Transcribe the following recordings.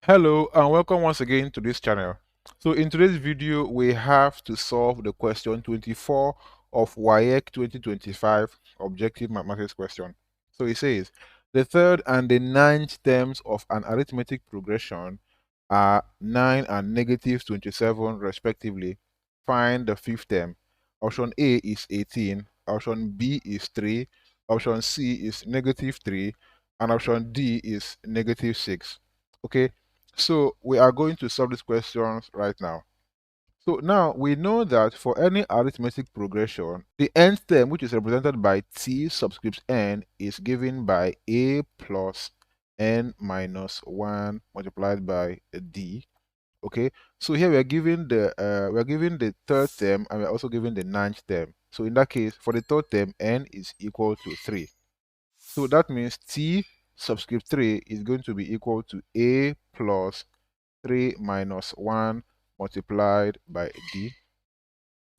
Hello and welcome once again to this channel. So in today's video we have to solve the question 24 of WAEC 2025 objective mathematics question. So it says the third and the ninth terms of an arithmetic progression are 9 and negative 27 respectively. Find the fifth term. Option A is 18, option B is 3, option C is negative 3, and option D is negative 6. Okay, so we are going to solve these questions right now. So now we know that for any arithmetic progression, the nth term, which is represented by t subscript n, is given by a plus n minus 1 multiplied by d. Okay, so here we are given the third term and we are also given the ninth term. So in that case, for the third term, n is equal to 3. So that means t subscript 3 is going to be equal to a plus 3 minus 1 multiplied by d,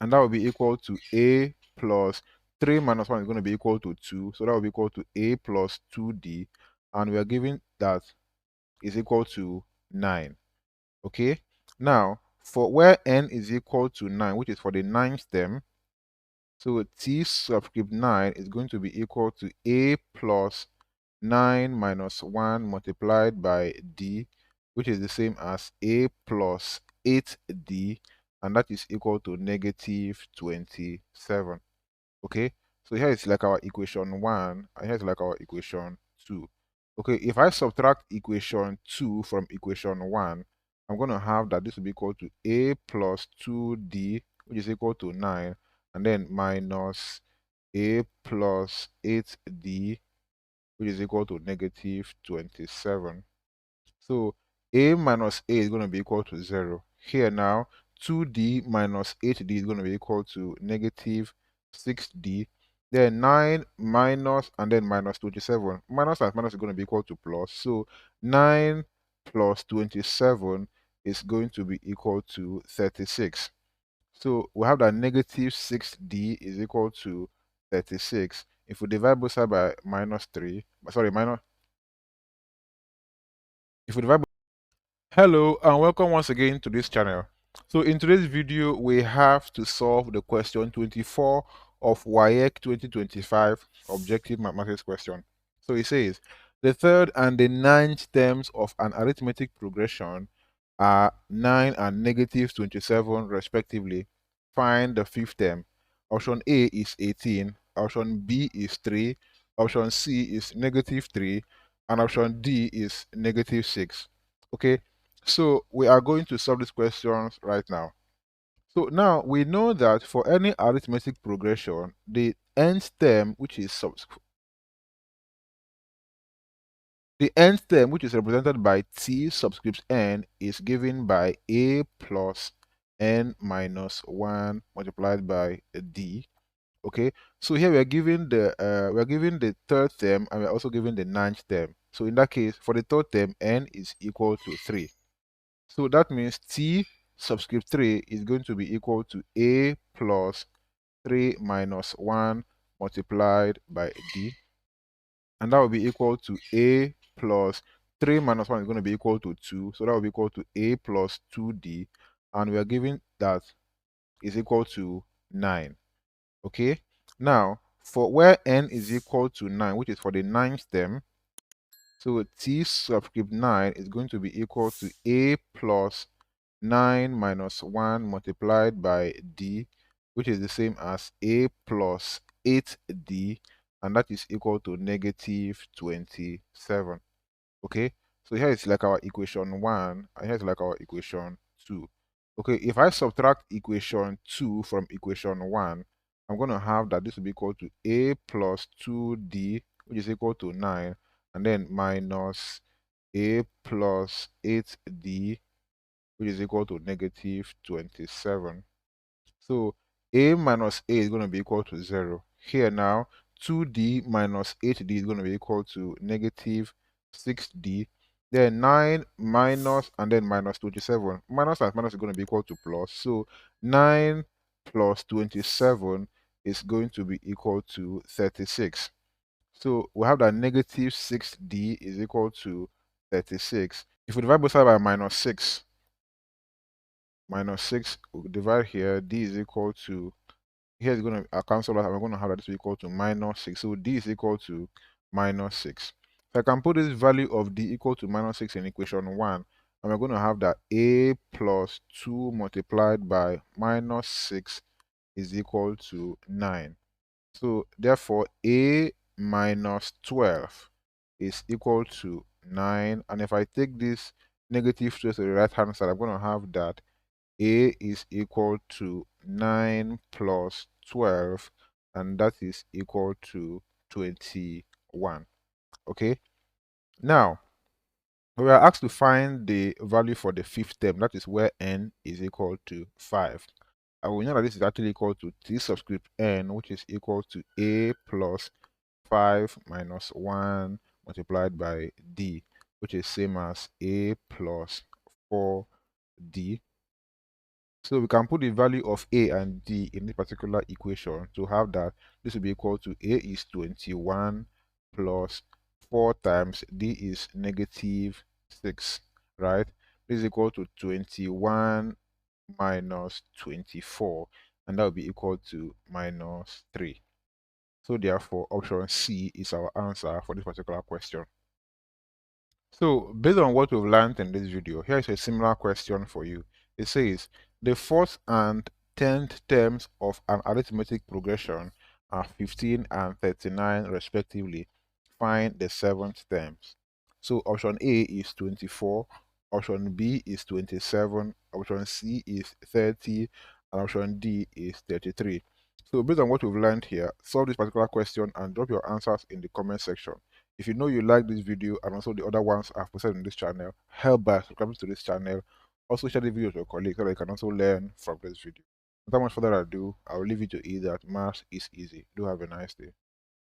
and that will be equal to a plus 3 minus 1 is going to be equal to 2, so that will be equal to a plus 2d, and we are given that is equal to 9. Okay, now for where n is equal to 9, which is for the ninth term, so t subscript 9 is going to be equal to a plus 9 minus 1 multiplied by d, which is the same as a plus 8d, and that is equal to negative 27. Okay, so here is like our equation 1, and here is like our equation 2. Okay, if I subtract equation 2 from equation 1, I'm going to have that this will be equal to a plus 2d, which is equal to 9, and then minus a plus 8d, which is equal to negative 27. So a minus a is going to be equal to 0. Here now, 2d minus 8d is going to be equal to negative 6d. Then 9 minus and then minus 27. Minus and minus is going to be equal to plus. So 9 plus 27 is going to be equal to 36. So we have that negative 6d is equal to 36. If we divide both sides by minus 3, sorry, minus, if we divide Hello and welcome once again to this channel. So in today's video we have to solve the question 24 of WAEC 2025 objective mathematics question. So it says the third and the ninth terms of an arithmetic progression are 9 and negative 27 respectively. Find the fifth term. Option A is 18, option B is 3, option C is negative 3, and option D is negative 6. Okay, so we are going to solve these questions right now. So now we know that for any arithmetic progression, the nth term, which is represented by t subscript n, is given by a plus n minus 1 multiplied by d. Okay, so here we are given the third term and we are also given the ninth term. So in that case, for the third term, n is equal to 3. So that means t subscript 3 is going to be equal to a plus 3 minus 1 multiplied by d, and that will be equal to a plus 3 minus 1 is going to be equal to 2, so that will be equal to a plus 2d, and we are given that is equal to 9. Okay, now for where n is equal to 9, which is for the ninth term, so t subscript 9 is going to be equal to a plus 9 minus 1 multiplied by d, which is the same as a plus 8d, and that is equal to negative 27. Okay, so here is like our equation 1, and here is like our equation 2. Okay, if I subtract equation 2 from equation 1, I'm going to have that this will be equal to a plus 2d, which is equal to 9, and then minus a plus 8d, which is equal to negative 27. So a minus a is going to be equal to 0. Here now, 2d minus 8d is going to be equal to negative 6d. Then 9 minus and then minus 27. Minus and minus is going to be equal to plus. So 9 plus 27 is going to be equal to 36. So we have that negative 6d is equal to 36. If we divide both sides by -6, we divide here, d is equal to, here is going to cancel that, and we're going to have that this is equal to -6. So d is equal to -6. So I can put this value of d equal to -6 in equation 1, and we're going to have that a plus 2 multiplied by -6 is equal to 9. So therefore, a minus 12 is equal to 9. And if I take this negative 12 to the right hand side, I'm going to have that a is equal to 9 plus 12, and that is equal to 21. Okay, now we are asked to find the value for the fifth term, that is where n is equal to 5. And we know that this is actually equal to t subscript n, which is equal to a plus 5 minus 1 multiplied by d, which is same as a plus 4d. So we can put the value of a and d in this particular equation to have that this will be equal to a is 21 plus 4 times d is -6, right? This is equal to 21 minus 24, and that will be equal to -3. So therefore, option C is our answer for this particular question. So based on what we've learned in this video, here is a similar question for you. It says, the fourth and 10th terms of an arithmetic progression are 15 and 39 respectively. Find the seventh terms. So option A is 24, option B is 27, option C is 30, and option D is 33. So based on what we've learned here, solve this particular question and drop your answers in the comment section. If you know you like this video and also the other ones I've posted on this channel, help by subscribing to this channel. Also share the video with your colleagues so that you can also learn from this video. Without much further ado, I will leave you to eat that math is easy. Do have a nice day.